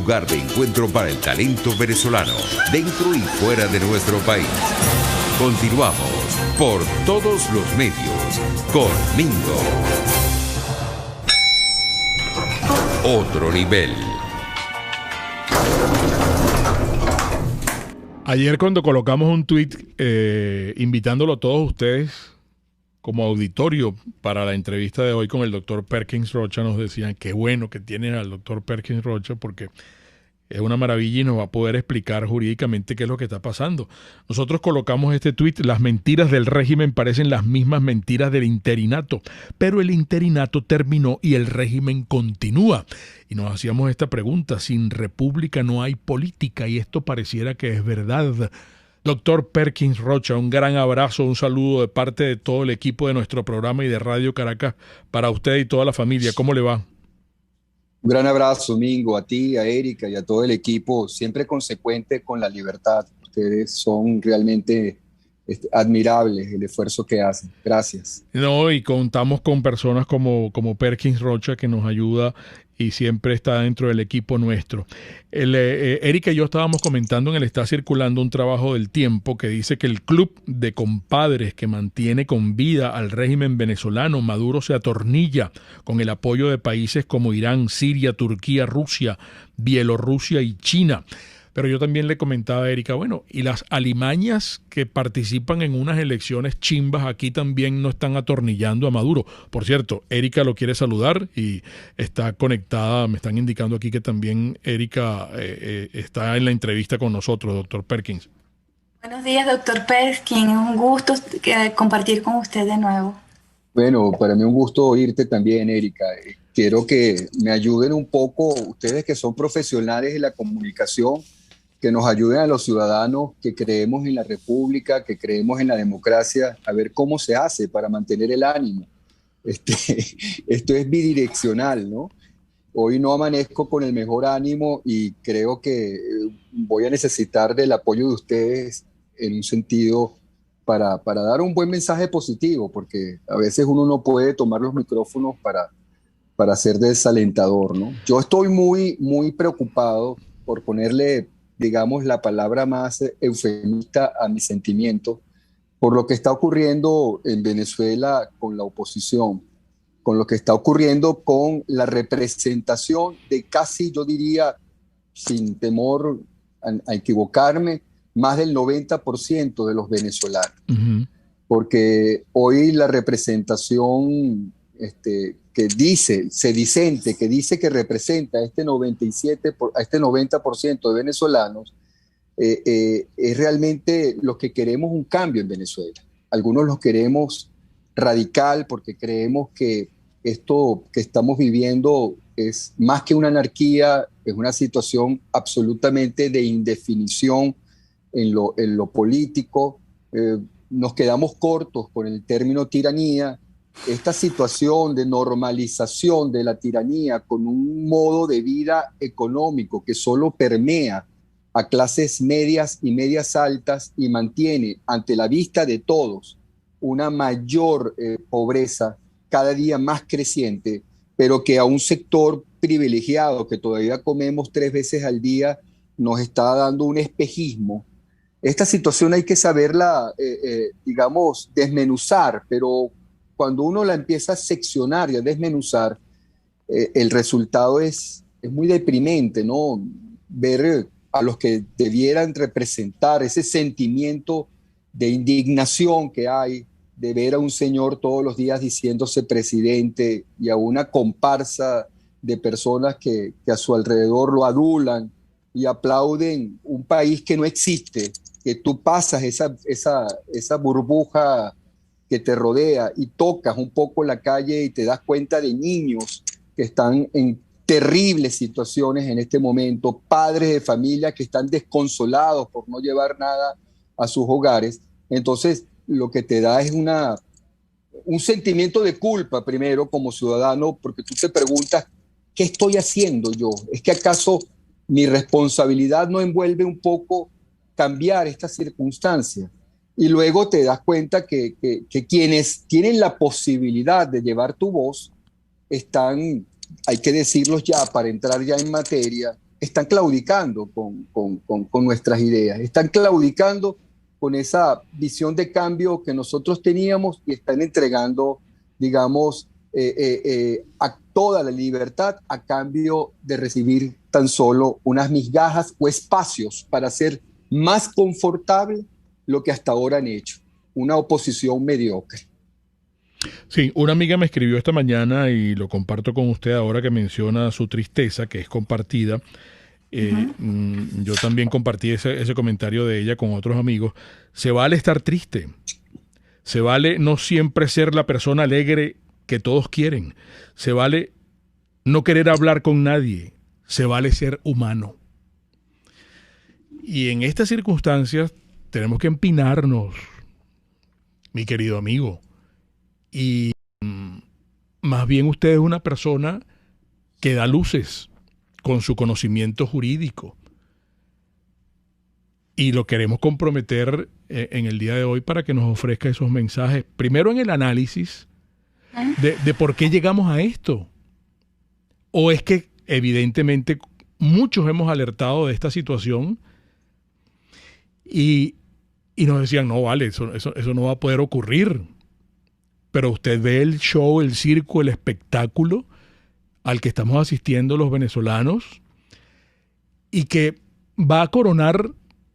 lugar de encuentro para el talento venezolano, dentro y fuera de nuestro país. Continuamos por todos los medios con Mingo. Otro nivel. Ayer cuando colocamos un tweet invitándolo a todos ustedes como auditorio para la entrevista de hoy con el doctor Perkins Rocha, nos decían qué bueno que tienen al doctor Perkins Rocha porque es una maravilla y nos va a poder explicar jurídicamente qué es lo que está pasando. Nosotros colocamos este tuit: las mentiras del régimen parecen las mismas mentiras del interinato, pero el interinato terminó y el régimen continúa. Y nos hacíamos esta pregunta: sin república no hay política, y esto pareciera que es verdad. Doctor Perkins Rocha, un gran abrazo, un saludo de parte de todo el equipo de nuestro programa y de Radio Caracas para usted y toda la familia. ¿Cómo le va? Un gran abrazo, Mingo, a ti, a Erika y a todo el equipo, siempre consecuente con la libertad. Ustedes son realmente admirables el esfuerzo que hacen. Gracias. No, y contamos con personas como Perkins Rocha, que nos ayuda y siempre está dentro del equipo nuestro. Erika y yo estábamos comentando en el Está Circulando un trabajo del Tiempo que dice que el club de compadres que mantiene con vida al régimen venezolano, Maduro, se atornilla con el apoyo de países como Irán, Siria, Turquía, Rusia, Bielorrusia y China. Pero yo también le comentaba a Erika, bueno, y las alimañas que participan en unas elecciones chimbas aquí también no están atornillando a Maduro. Por cierto, Erika lo quiere saludar y está conectada. Me están indicando aquí que también Erika está en la entrevista con nosotros, doctor Perkins. Buenos días, doctor Perkins. Es un gusto compartir con usted de nuevo. Bueno, para mí un gusto oírte también, Erika. Quiero que me ayuden un poco, ustedes que son profesionales de la comunicación, que nos ayuden a los ciudadanos que creemos en la república, que creemos en la democracia, a ver cómo se hace para mantener el ánimo. Esto es bidireccional, ¿no? Hoy no amanezco con el mejor ánimo y creo que voy a necesitar del apoyo de ustedes en un sentido para dar un buen mensaje positivo, porque a veces uno no puede tomar los micrófonos para ser desalentador, ¿no? Yo estoy muy preocupado, por ponerle, digamos, la palabra más eufemista a mi sentimiento, por lo que está ocurriendo en Venezuela con la oposición, con lo que está ocurriendo con la representación de casi, yo diría, sin temor a equivocarme, más del 90% de los venezolanos. Uh-huh. Porque hoy la representación que dice que representa a este 90% de venezolanos, es realmente los que queremos un cambio en Venezuela. Algunos los queremos radical porque creemos que esto que estamos viviendo es más que una anarquía, es una situación absolutamente de indefinición en lo político. Nos quedamos cortos con el término tiranía. Esta situación de normalización de la tiranía con un modo de vida económico que solo permea a clases medias y medias altas y mantiene ante la vista de todos una mayor pobreza cada día más creciente, pero que a un sector privilegiado que todavía comemos 3 veces al día nos está dando un espejismo. Esta situación hay que saberla, digamos, desmenuzar, pero cuando uno la empieza a seccionar y a desmenuzar, el resultado es muy deprimente, ¿no? Ver a los que debieran representar ese sentimiento de indignación que hay, de ver a un señor todos los días diciéndose presidente y a una comparsa de personas que a su alrededor lo adulan y aplauden un país que no existe, que tú pasas esa burbuja que te rodea y tocas un poco la calle y te das cuenta de niños que están en terribles situaciones en este momento, padres de familia que están desconsolados por no llevar nada a sus hogares. Entonces, lo que te da es un sentimiento de culpa primero como ciudadano, porque tú te preguntas, ¿qué estoy haciendo yo? ¿Es que acaso mi responsabilidad no envuelve un poco cambiar esta circunstancia? Y luego te das cuenta que quienes tienen la posibilidad de llevar tu voz están, hay que decirlos ya para entrar ya en materia, están claudicando con nuestras ideas, están claudicando con esa visión de cambio que nosotros teníamos y están entregando, digamos, a toda la libertad a cambio de recibir tan solo unas migajas o espacios para hacer más confortable lo que hasta ahora han hecho, una oposición mediocre. Sí, una amiga me escribió esta mañana y lo comparto con usted ahora que menciona su tristeza, que es compartida. Yo también compartí ese comentario de ella con otros amigos. Se vale estar triste. Se vale no siempre ser la persona alegre que todos quieren. Se vale no querer hablar con nadie. Se vale ser humano. Y en estas circunstancias tenemos que empinarnos, mi querido amigo. Y más bien usted es una persona que da luces con su conocimiento jurídico. Y lo queremos comprometer en el día de hoy para que nos ofrezca esos mensajes. Primero en el análisis de por qué llegamos a esto. O es que evidentemente muchos hemos alertado de esta situación y nos decían, no vale, eso no va a poder ocurrir. Pero usted ve el show, el circo, el espectáculo al que estamos asistiendo los venezolanos y que va a coronar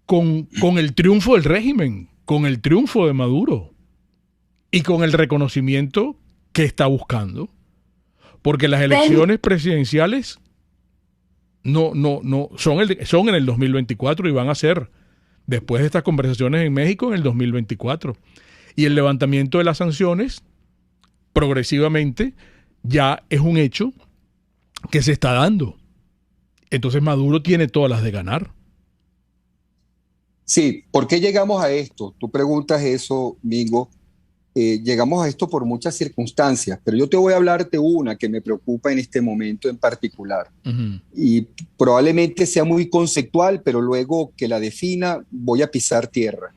con el triunfo del régimen, con el triunfo de Maduro y con el reconocimiento que está buscando. Porque las elecciones presidenciales no son en el 2024 y van a ser después de estas conversaciones en México en el 2024. Y el levantamiento de las sanciones progresivamente ya es un hecho que se está dando. Entonces Maduro tiene todas las de ganar. Sí, ¿por qué llegamos a esto? Tú preguntas eso, Mingo. Llegamos a esto por muchas circunstancias, pero yo te voy a hablar de una que me preocupa en este momento en particular. Y probablemente sea muy conceptual, pero luego que la defina voy a pisar tierra.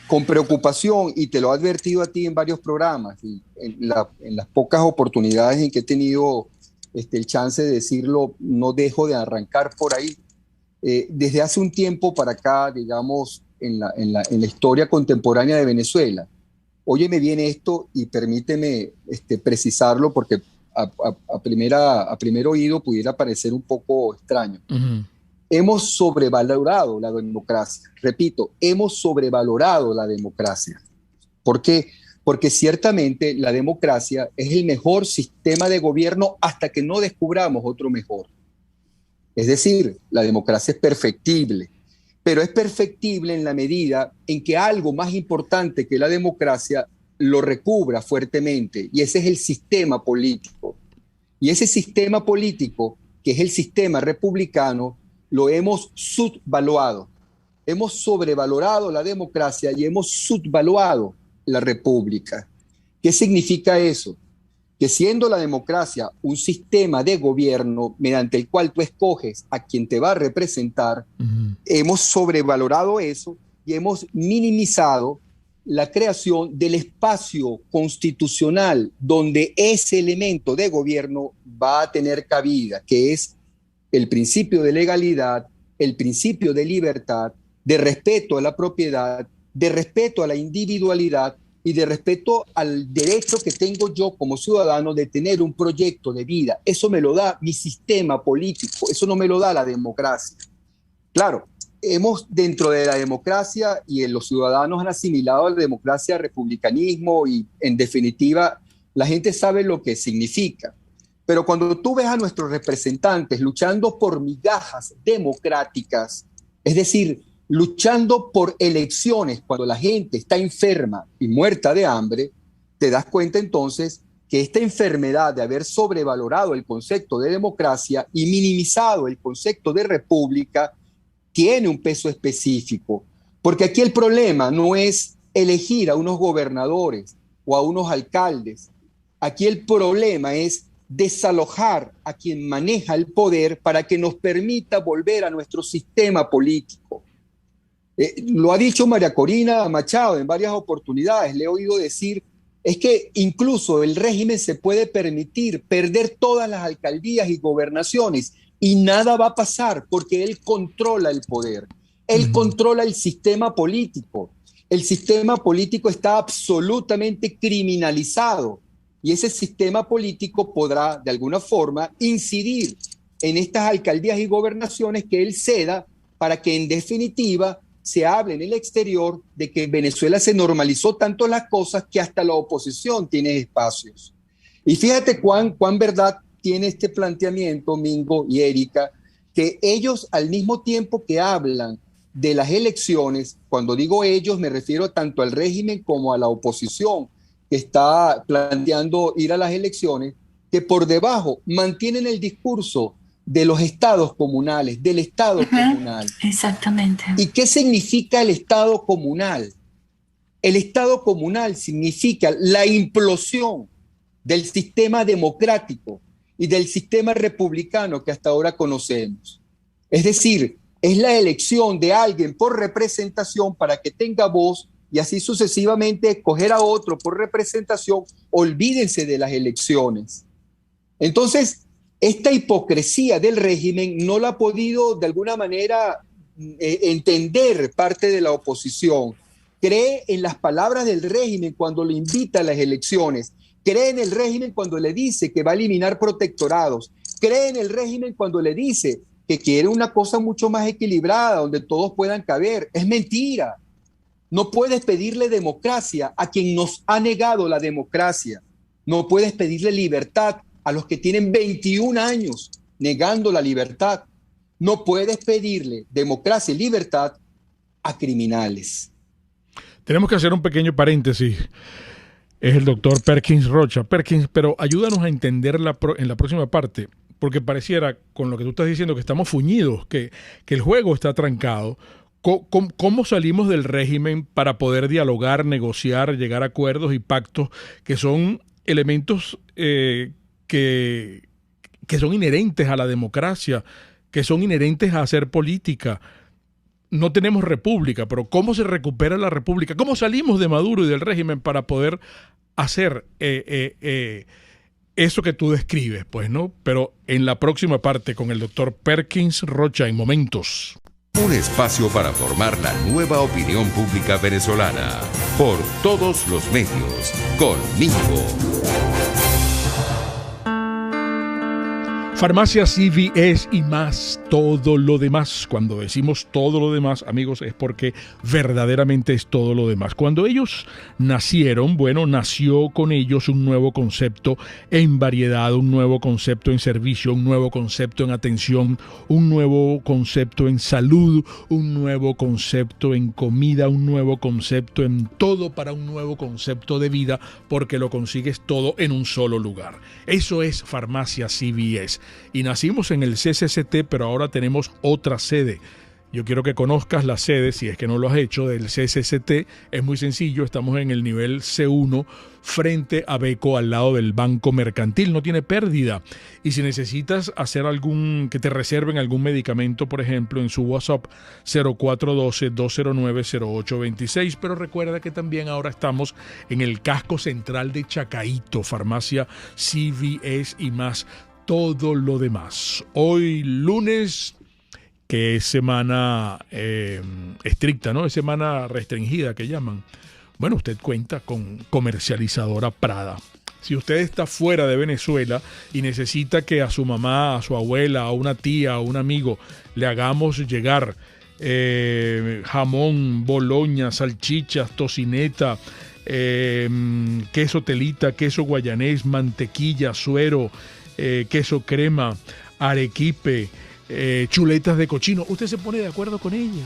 Con preocupación, y te lo he advertido a ti en varios programas, y en las pocas oportunidades en que he tenido el chance de decirlo, no dejo de arrancar por ahí. Desde hace un tiempo para acá, digamos, en la historia contemporánea de Venezuela, óyeme bien esto y permíteme precisarlo porque a primer oído pudiera parecer un poco extraño. Hemos sobrevalorado la democracia. Repito, hemos sobrevalorado la democracia. ¿Por qué? Porque ciertamente la democracia es el mejor sistema de gobierno hasta que no descubramos otro mejor. Es decir, la democracia es perfectible, pero es perfectible en la medida en que algo más importante que la democracia lo recubra fuertemente, y ese es el sistema político. Y ese sistema político, que es el sistema republicano, lo hemos subvaluado. Hemos sobrevalorado la democracia y hemos subvaluado la república. ¿Qué significa eso? Que siendo la democracia un sistema de gobierno mediante el cual tú escoges a quien te va a representar, hemos sobrevalorado eso y hemos minimizado la creación del espacio constitucional donde ese elemento de gobierno va a tener cabida, que es el principio de legalidad, el principio de libertad, de respeto a la propiedad, de respeto a la individualidad y de respeto al derecho que tengo yo como ciudadano de tener un proyecto de vida. Eso me lo da mi sistema político, eso no me lo da la democracia. Claro, hemos dentro de la democracia y los ciudadanos han asimilado a la democracia republicanismo y en definitiva la gente sabe lo que significa. Pero cuando tú ves a nuestros representantes luchando por migajas democráticas, es decir, luchando por elecciones cuando la gente está enferma y muerta de hambre, te das cuenta entonces que esta enfermedad de haber sobrevalorado el concepto de democracia y minimizado el concepto de república tiene un peso específico. Porque aquí el problema no es elegir a unos gobernadores o a unos alcaldes. Aquí el problema es desalojar a quien maneja el poder para que nos permita volver a nuestro sistema político. Lo ha dicho María Corina Machado en varias oportunidades, le he oído decir, es que incluso el régimen se puede permitir perder todas las alcaldías y gobernaciones y nada va a pasar porque él controla el poder, él controla el sistema político. El sistema político está absolutamente criminalizado y ese sistema político podrá de alguna forma incidir en estas alcaldías y gobernaciones que él ceda para que en definitiva se hable en el exterior de que en Venezuela se normalizó tanto las cosas que hasta la oposición tiene espacios. Y fíjate cuán verdad tiene este planteamiento, Mingo y Erika, que ellos al mismo tiempo que hablan de las elecciones, cuando digo ellos me refiero tanto al régimen como a la oposición que está planteando ir a las elecciones, que por debajo mantienen el discurso de los estados comunales, del estado comunal. Exactamente. ¿Y qué significa el estado comunal? El estado comunal significa la implosión del sistema democrático y del sistema republicano que hasta ahora conocemos. Es decir, es la elección de alguien por representación para que tenga voz y así sucesivamente escoger a otro por representación. Olvídense de las elecciones. Entonces, esta hipocresía del régimen no la ha podido de alguna manera entender parte de la oposición. Cree en las palabras del régimen cuando le invita a las elecciones. Cree en el régimen cuando le dice que va a eliminar protectorados. Cree en el régimen cuando le dice que quiere una cosa mucho más equilibrada, donde todos puedan caber. Es mentira. No puedes pedirle democracia a quien nos ha negado la democracia. No puedes pedirle libertad a los que tienen 21 años negando la libertad. No puedes pedirle democracia y libertad a criminales. Tenemos que hacer un pequeño paréntesis. Es el doctor Perkins Rocha. Perkins, pero ayúdanos a entender en la próxima parte, porque pareciera, con lo que tú estás diciendo, que estamos fuñidos, que el juego está trancado. ¿Cómo salimos del régimen para poder dialogar, negociar, llegar a acuerdos y pactos que son elementos que son inherentes a la democracia, que son inherentes a hacer política? No tenemos república, pero ¿cómo se recupera la república? ¿Cómo salimos de Maduro y del régimen para poder hacer eso que tú describes? Pues, ¿no? Pero en la próxima parte con el doctor Perkins Rocha en Momentos. Un espacio para formar la nueva opinión pública venezolana por todos los medios, con Mingo. Farmacia CVS y más, todo lo demás. Cuando decimos todo lo demás, amigos, es porque verdaderamente es todo lo demás. Cuando ellos nacieron, bueno, nació con ellos un nuevo concepto en variedad, un nuevo concepto en servicio, un nuevo concepto en atención, un nuevo concepto en salud, un nuevo concepto en comida, un nuevo concepto en todo para un nuevo concepto de vida, porque lo consigues todo en un solo lugar. Eso es Farmacia CVS. Y nacimos en el CCCT, pero ahora tenemos otra sede. Yo quiero que conozcas la sede, si es que no lo has hecho, del CCCT. Es muy sencillo, estamos en el nivel C1 frente a Beco, al lado del Banco Mercantil. No tiene pérdida. Y si necesitas hacer que te reserven algún medicamento, por ejemplo, en su WhatsApp 0412-209-0826. Pero recuerda que también ahora estamos en el casco central de Chacaíto, Farmacia CVS y más, todo lo demás. Hoy lunes, que es semana estricta, ¿no? Es semana restringida que llaman. Bueno, usted cuenta con Comercializadora Prada. Si usted está fuera de Venezuela y necesita que a su mamá, a su abuela, a una tía, a un amigo le hagamos llegar jamón, boloña, salchichas, tocineta, queso telita, queso guayanés, mantequilla, suero, queso crema, arequipe, chuletas de cochino, usted se pone de acuerdo con ellos,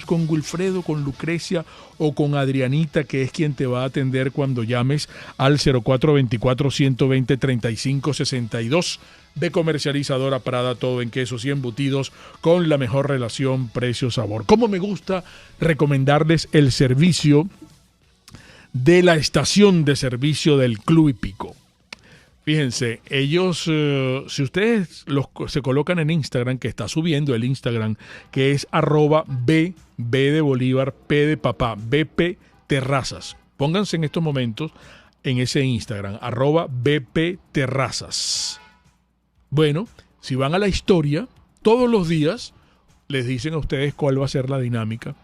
con Wilfredo, con Lucrecia o con Adrianita, que es quien te va a atender cuando llames al 0424-120-3562 de Comercializadora Prada, todo en quesos y embutidos con la mejor relación precio-sabor. Como me gusta recomendarles el servicio de la estación de servicio del Club Hípico. Fíjense, ellos, si ustedes se colocan en Instagram, que está subiendo el Instagram, que es @B de Bolívar, P de papá, BP Terrazas. Pónganse en estos momentos en ese Instagram, @BP Terrazas. Bueno, Si van a la historia, todos los días les dicen a ustedes cuál va a ser la dinámica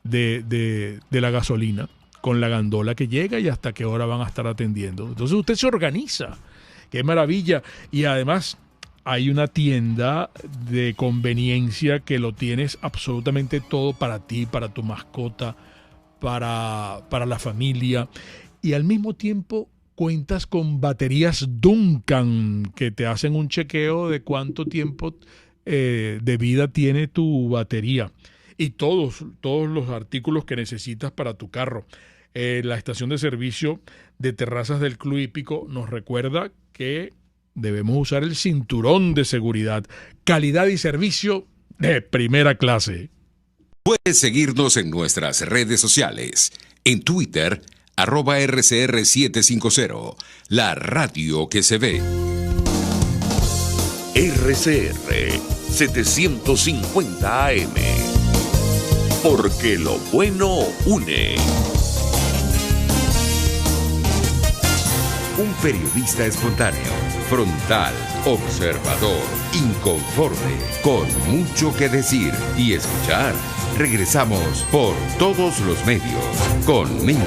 de la gasolina, con la gandola que llega y hasta qué hora van a estar atendiendo. Entonces usted se organiza. ¡Qué maravilla! Y además hay una tienda de conveniencia que lo tienes absolutamente todo para ti, para tu mascota, para la familia. Y al mismo tiempo cuentas con baterías Duncan que te hacen un chequeo de cuánto tiempo de vida tiene tu batería. Y todos los artículos que necesitas para tu carro. La estación de servicio de Terrazas del Club Hípico nos recuerda que debemos usar el cinturón de seguridad. Calidad y servicio de primera clase. Puedes seguirnos en nuestras redes sociales. En Twitter, @RCR750, la radio que se ve. RCR 750 AM. Porque lo bueno une. Un periodista espontáneo, frontal, observador, inconforme, con mucho que decir y escuchar. Regresamos por todos los medios con Mingo.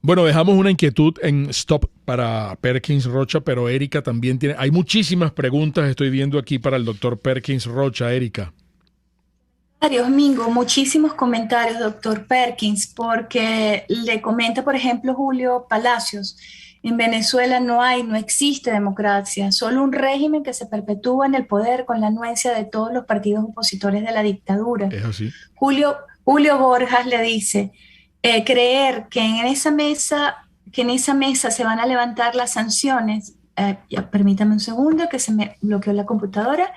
Bueno, dejamos una inquietud en stop para Perkins Rocha, pero Erika también tiene... Hay muchísimas preguntas, estoy viendo aquí para el doctor Perkins Rocha. Erika. Mingo, muchísimos comentarios, doctor Perkins, porque le comenta, por ejemplo, Julio Palacios, en Venezuela no existe democracia, solo un régimen que se perpetúa en el poder con la anuencia de todos los partidos opositores de la dictadura. Es así. Julio Borjas le dice, creer que en esa mesa se van a levantar las sanciones, ya, permítame un segundo que se me bloqueó la computadora.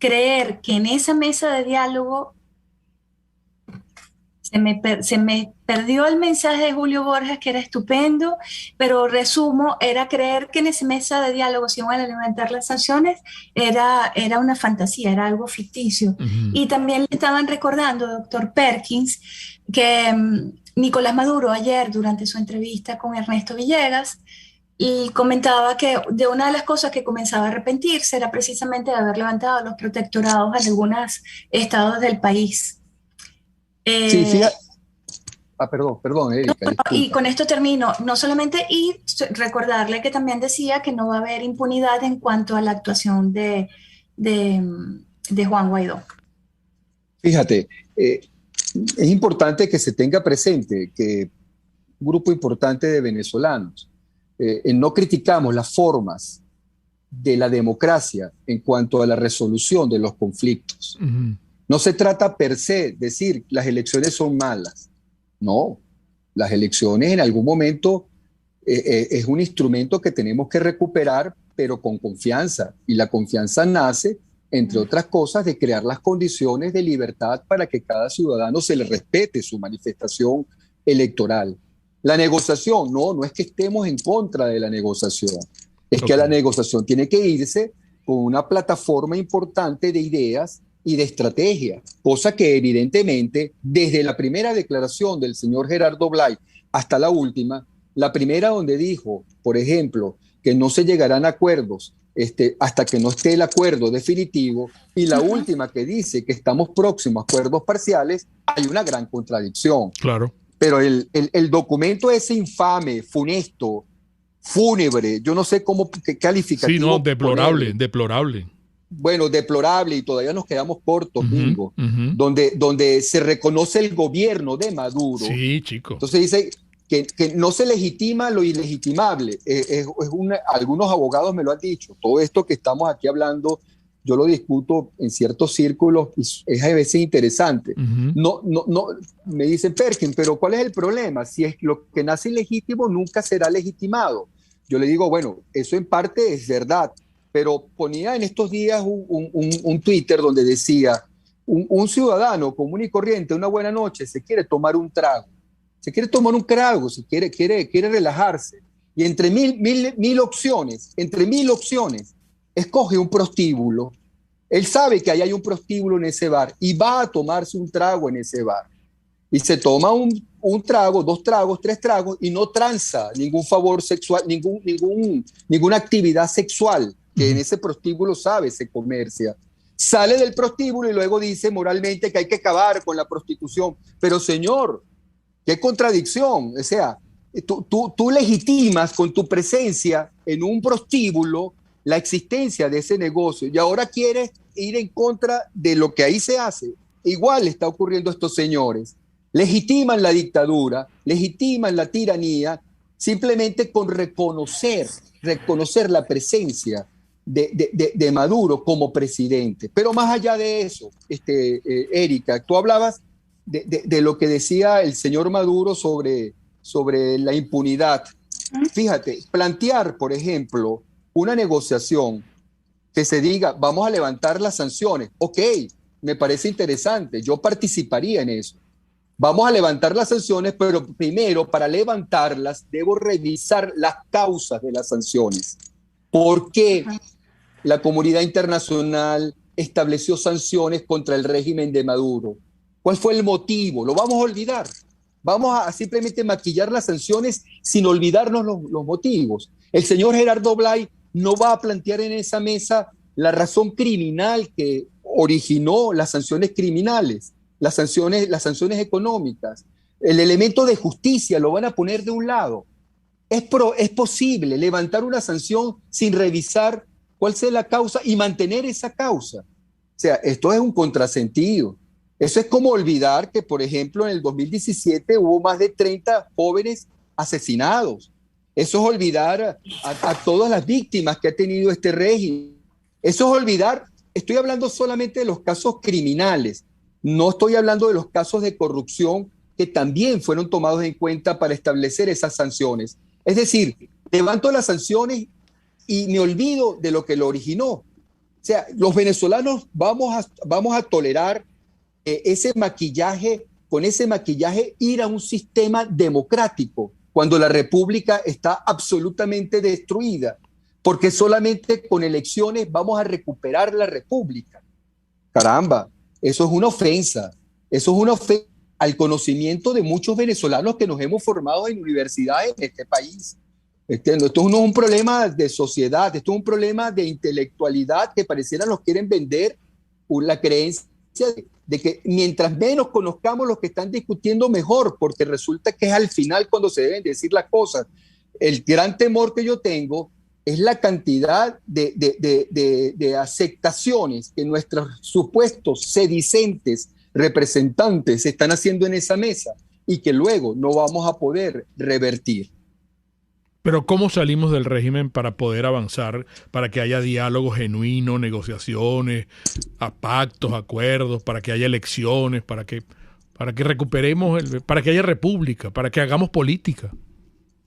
Creer que en esa mesa de diálogo se me perdió el mensaje de Julio Borges, que era estupendo, pero resumo, era creer que en esa mesa de diálogo se iban a levantar las sanciones, era una fantasía, era algo ficticio. Uh-huh. Y también le estaban recordando, doctor Perkins, que Nicolás Maduro ayer, durante su entrevista con Ernesto Villegas, y comentaba que de una de las cosas que comenzaba a arrepentirse era precisamente de haber levantado los protectorados en algunos estados del país. Sí, fíjate. Perdón, Erika. Y con esto termino. No solamente, y recordarle que también decía que no va a haber impunidad en cuanto a la actuación de Juan Guaidó. Fíjate, es importante que se tenga presente que un grupo importante de venezolanos no criticamos las formas de la democracia en cuanto a la resolución de los conflictos. Uh-huh. No se trata per se decir las elecciones son malas. No, las elecciones en algún momento es un instrumento que tenemos que recuperar, pero con confianza. Y la confianza nace, entre otras cosas, de crear las condiciones de libertad para que cada ciudadano se le respete su manifestación electoral. La negociación, no es que estemos en contra de la negociación, es que la negociación tiene que irse con una plataforma importante de ideas y de estrategia, cosa que evidentemente desde la primera declaración del señor Gerardo Blay hasta la última, la primera donde dijo, por ejemplo, que no se llegarán a acuerdos hasta que no esté el acuerdo definitivo, y la última que dice que estamos próximos a acuerdos parciales, hay una gran contradicción. Claro. Pero el documento ese infame, funesto, fúnebre, yo no sé qué calificativo. Sí, no, deplorable. Bueno, deplorable, y todavía nos quedamos cortos, Mingo, donde se reconoce el gobierno de Maduro. Sí, chico. Entonces dice que no se legitima lo ilegitimable. Algunos abogados me lo han dicho. Todo esto que estamos aquí hablando, yo lo discuto en ciertos círculos y es a veces interesante. Uh-huh. No, me dicen, Perkins, pero ¿cuál es el problema? Si es lo que nace ilegítimo, nunca será legitimado. Yo le digo, bueno, eso en parte es verdad, pero ponía en estos días un Twitter donde decía, un ciudadano común y corriente, una buena noche, se quiere tomar un trago, se quiere relajarse, y entre mil opciones, escoge un prostíbulo. Él sabe que ahí hay un prostíbulo en ese bar y va a tomarse un trago en ese bar. Y se toma un trago, 2 tragos, 3 tragos y no tranza ningún favor sexual, ninguna actividad sexual. que en ese prostíbulo se comercia. Sale del prostíbulo y luego dice moralmente que hay que acabar con la prostitución. Pero señor, qué contradicción. O sea, tú legitimas con tu presencia en un prostíbulo la existencia de ese negocio y ahora quieres ir en contra de lo que ahí se hace. Igual está ocurriendo a estos señores. Legitiman la dictadura, legitiman la tiranía, simplemente con reconocer la presencia de Maduro como presidente. Pero más allá de eso, Erika, tú hablabas de lo que decía el señor Maduro sobre la impunidad. Fíjate, plantear, por ejemplo, una negociación que se diga, vamos a levantar las sanciones. Ok, me parece interesante, yo participaría en eso. Vamos a levantar las sanciones, pero primero, para levantarlas, debo revisar las causas de las sanciones. ¿Por qué la comunidad internacional estableció sanciones contra el régimen de Maduro? ¿Cuál fue el motivo? Lo vamos a olvidar. Vamos a simplemente maquillar las sanciones sin olvidarnos los motivos. El señor Gerardo Blay no va a plantear en esa mesa la razón criminal que originó las sanciones criminales, las sanciones económicas. El elemento de justicia lo van a poner de un lado. Es posible levantar una sanción sin revisar cuál sea la causa y mantener esa causa. O sea, esto es un contrasentido. Eso es como olvidar que, por ejemplo, en el 2017 hubo más de 30 jóvenes asesinados. Eso es olvidar a todas las víctimas que ha tenido este régimen. Eso es olvidar, estoy hablando solamente de los casos criminales, no estoy hablando de los casos de corrupción que también fueron tomados en cuenta para establecer esas sanciones. Es decir, levanto las sanciones y me olvido de lo que lo originó. O sea, los venezolanos vamos a tolerar ese maquillaje, con ese maquillaje ir a un sistema democrático cuando la república está absolutamente destruida, porque solamente con elecciones vamos a recuperar la república. Caramba, eso es una ofensa al conocimiento de muchos venezolanos que nos hemos formado en universidades en este país. Esto no es un problema de sociedad, esto es un problema de intelectualidad que pareciera nos quieren vender la creencia de que mientras menos conozcamos los que están discutiendo, mejor, porque resulta que es al final cuando se deben decir las cosas. El gran temor que yo tengo es la cantidad de aceptaciones que nuestros supuestos sedicentes representantes están haciendo en esa mesa y que luego no vamos a poder revertir. Pero ¿cómo salimos del régimen para poder avanzar, para que haya diálogo genuino, negociaciones, a pactos, acuerdos, para que haya elecciones, para que recuperemos, para que haya república, para que hagamos política?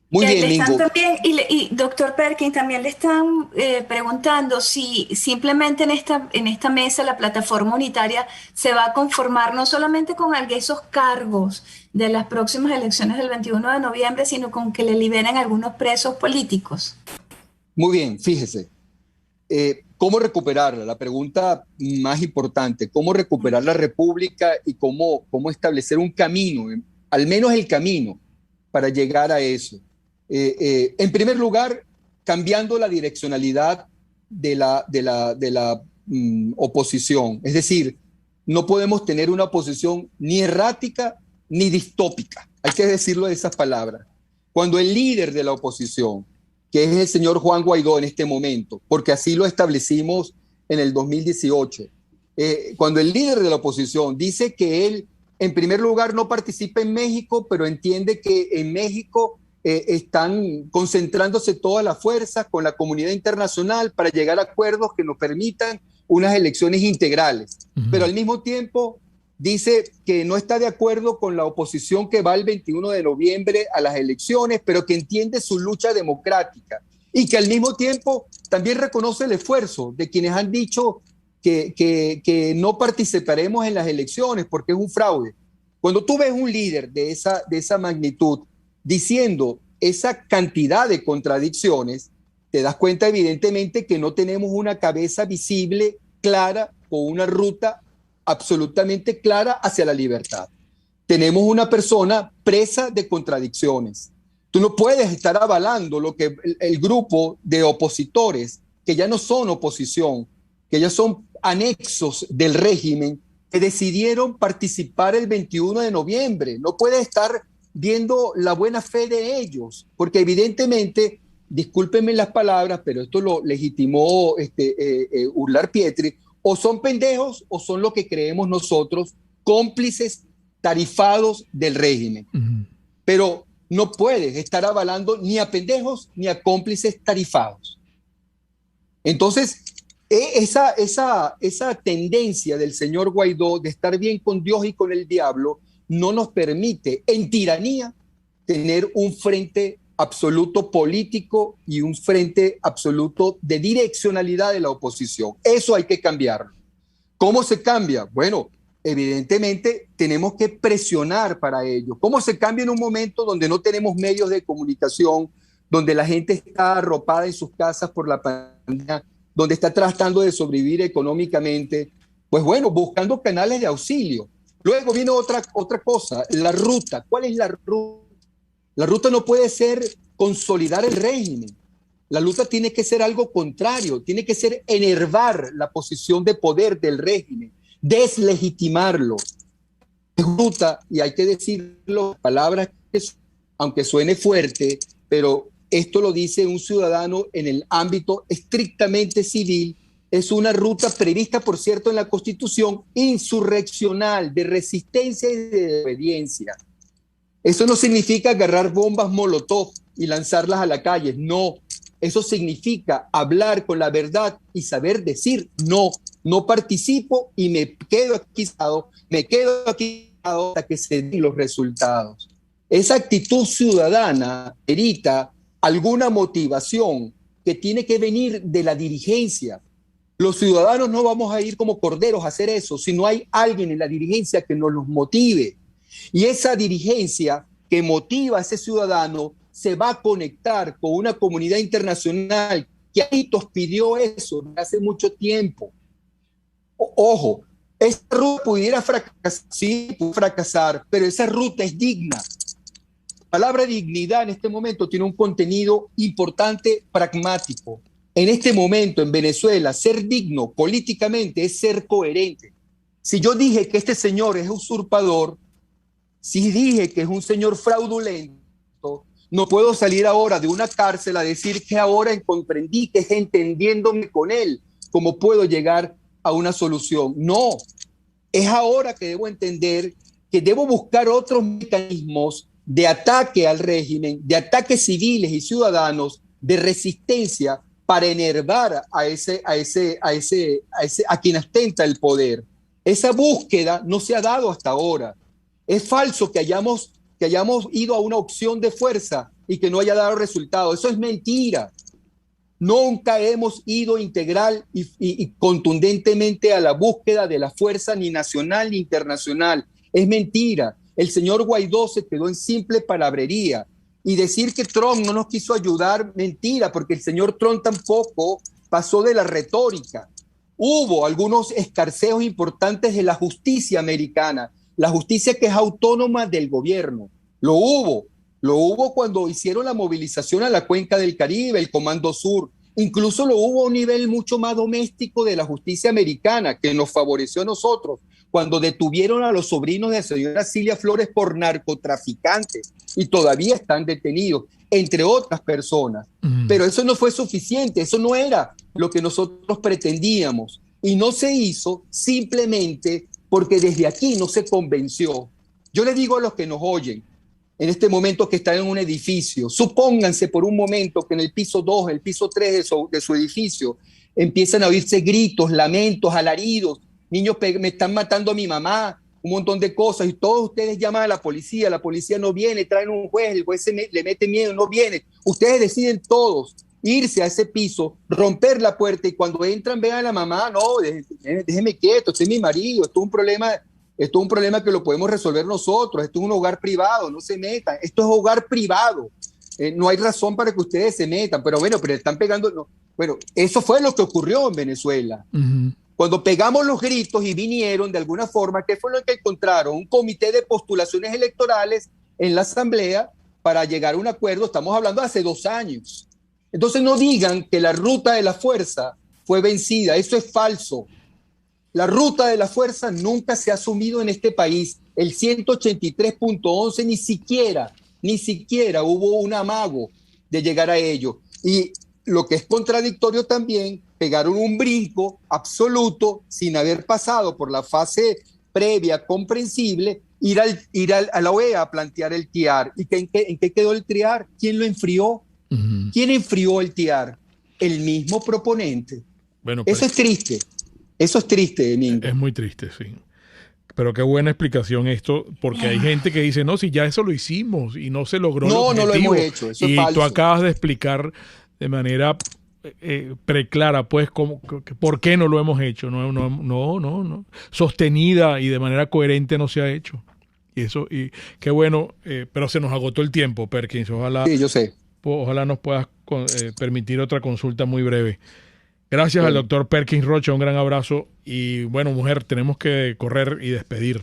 Muy bien, Mingo. También, y doctor Perkins, también le están preguntando si simplemente en esta mesa la plataforma unitaria se va a conformar no solamente con esos cargos de las próximas elecciones del 21 de noviembre, sino con que le liberen algunos presos políticos. Muy bien, fíjese. ¿Cómo recuperarla? La pregunta más importante, ¿cómo recuperar la república y cómo establecer un camino, al menos el camino para llegar a eso? En primer lugar, cambiando la direccionalidad de la oposición. Es decir, no podemos tener una oposición ni errática ni distópica. Hay que decirlo de esas palabras. Cuando el líder de la oposición, que es el señor Juan Guaidó en este momento, porque así lo establecimos en el 2018, cuando el líder de la oposición dice que él, en primer lugar, no participa en México, pero entiende que en México están concentrándose todas las fuerzas con la comunidad internacional para llegar a acuerdos que nos permitan unas elecciones integrales. Pero al mismo tiempo dice que no está de acuerdo con la oposición que va el 21 de noviembre a las elecciones, pero que entiende su lucha democrática y que al mismo tiempo también reconoce el esfuerzo de quienes han dicho que no participaremos en las elecciones porque es un fraude. Cuando tú ves un líder de esa magnitud diciendo esa cantidad de contradicciones, te das cuenta evidentemente que no tenemos una cabeza visible, clara, con una ruta absolutamente clara hacia la libertad. Tenemos una persona presa de contradicciones. Tú no puedes estar avalando lo que el grupo de opositores que ya no son oposición, que ya son anexos del régimen, que decidieron participar el 21 de noviembre. No puede estar viendo la buena fe de ellos, porque evidentemente, discúlpenme las palabras, pero esto lo legitimó Urlar Pietri, o son pendejos o son lo que creemos nosotros, cómplices tarifados del régimen. Pero no puedes estar avalando ni a pendejos ni a cómplices tarifados. Entonces, esa tendencia del señor Guaidó de estar bien con Dios y con el diablo no nos permite en tiranía tener un frente absoluto político y un frente absoluto de direccionalidad de la oposición. Eso hay que cambiarlo. ¿Cómo se cambia? Bueno, evidentemente tenemos que presionar para ello. ¿Cómo se cambia en un momento donde no tenemos medios de comunicación, donde la gente está arropada en sus casas por la pandemia, donde está tratando de sobrevivir económicamente? Pues bueno, buscando canales de auxilio. Luego viene otra cosa, la ruta. ¿Cuál es la ruta? La ruta no puede ser consolidar el régimen. La ruta tiene que ser algo contrario, tiene que ser enervar la posición de poder del régimen, deslegitimarlo. Es ruta, y hay que decirlo, palabras que, aunque suene fuerte, pero esto lo dice un ciudadano en el ámbito estrictamente civil, es una ruta prevista, por cierto, en la Constitución, insurreccional, de resistencia y de obediencia. Eso no significa agarrar bombas Molotov y lanzarlas a la calle, no. Eso significa hablar con la verdad y saber decir no. No participo y me quedo aquí hasta que se den los resultados. Esa actitud ciudadana merita alguna motivación que tiene que venir de la dirigencia. Los ciudadanos no vamos a ir como corderos a hacer eso si no hay alguien en la dirigencia que nos los motive. Y esa dirigencia que motiva a ese ciudadano se va a conectar con una comunidad internacional que a gritos pidió eso desde hace mucho tiempo. Ojo, esa ruta pudiera fracasar, sí, puede fracasar, pero esa ruta es digna. La palabra dignidad en este momento tiene un contenido importante, pragmático. En este momento en Venezuela, ser digno políticamente es ser coherente. Si yo dije que este señor es usurpador, si dije que es un señor fraudulento, no puedo salir ahora de una cárcel a decir que ahora comprendí, que es entendiéndome con él cómo puedo llegar a una solución. No, es ahora que debo entender que debo buscar otros mecanismos de ataque al régimen, de ataques civiles y ciudadanos, de resistencia para enervar a quien ostenta el poder. Esa búsqueda no se ha dado hasta ahora. Es falso que hayamos ido a una opción de fuerza y que no haya dado resultado. Eso es mentira. Nunca hemos ido integral y contundentemente a la búsqueda de la fuerza ni nacional ni internacional. Es mentira. El señor Guaidó se quedó en simple palabrería. Y decir que Trump no nos quiso ayudar, mentira, porque el señor Trump tampoco pasó de la retórica. Hubo algunos escarceos importantes de la justicia americana, la justicia que es autónoma del gobierno. Lo hubo cuando hicieron la movilización a la cuenca del Caribe, el Comando Sur. Incluso lo hubo a un nivel mucho más doméstico de la justicia americana, que nos favoreció a nosotros, cuando detuvieron a los sobrinos de la señora Cilia Flores por narcotraficantes y todavía están detenidos, entre otras personas. Pero eso no fue suficiente, eso no era lo que nosotros pretendíamos. Y no se hizo simplemente porque desde aquí no se convenció. Yo le digo a los que nos oyen, en este momento que están en un edificio, supónganse por un momento que en el piso 2, el piso 3 de su edificio, empiezan a oírse gritos, lamentos, alaridos, niños, me están matando a mi mamá, un montón de cosas, y todos ustedes llaman a la policía no viene, traen un juez, el juez le mete miedo, no viene. Ustedes deciden todos irse a ese piso, romper la puerta, y cuando entran vean a la mamá, no, déjeme quieto, este es mi marido, esto es un problema que lo podemos resolver nosotros, esto es un hogar privado, no se metan, esto es hogar privado, no hay razón para que ustedes se metan, pero están pegando, no. Bueno, eso fue lo que ocurrió en Venezuela. Cuando pegamos los gritos y vinieron de alguna forma, ¿qué fue lo que encontraron? Un comité de postulaciones electorales en la asamblea para llegar a un acuerdo. Estamos hablando de hace 2 años. Entonces no digan que la ruta de la fuerza fue vencida, eso es falso. La ruta de la fuerza nunca se ha asumido en este país. El 183.11 ni siquiera hubo un amago de llegar a ello. Y lo que es contradictorio también, pegaron un brinco absoluto sin haber pasado por la fase previa comprensible, ir a la OEA a plantear el TIAR. ¿Y en qué quedó el TIAR? ¿Quién lo enfrió? Uh-huh. ¿Quién enfrió el TIAR? El mismo proponente. Bueno, eso es triste. Eso es triste, Domingo. Es muy triste, sí. Pero qué buena explicación esto, porque hay gente que dice, no, si ya eso lo hicimos y no se logró el objetivo. No lo hemos hecho, eso es falso. Tú acabas de explicar de manera preclara, pues, por qué no lo hemos hecho. No. Sostenida y de manera coherente no se ha hecho. Y qué bueno, pero se nos agotó el tiempo, Perkins. Ojalá, sí, yo sé. Ojalá nos puedas permitir otra consulta muy breve. Gracias al doctor Perkins Rocha, un gran abrazo. Y bueno, mujer, tenemos que correr y despedir.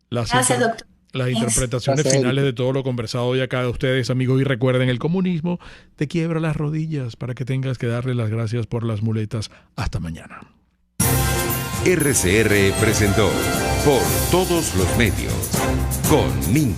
Gracias, doctor. Las interpretaciones finales de todo lo conversado hoy acá de ustedes, amigos. Y recuerden, el comunismo te quiebra las rodillas para que tengas que darle las gracias por las muletas. Hasta mañana. RCR presentó Por Todos los Medios con Mingo.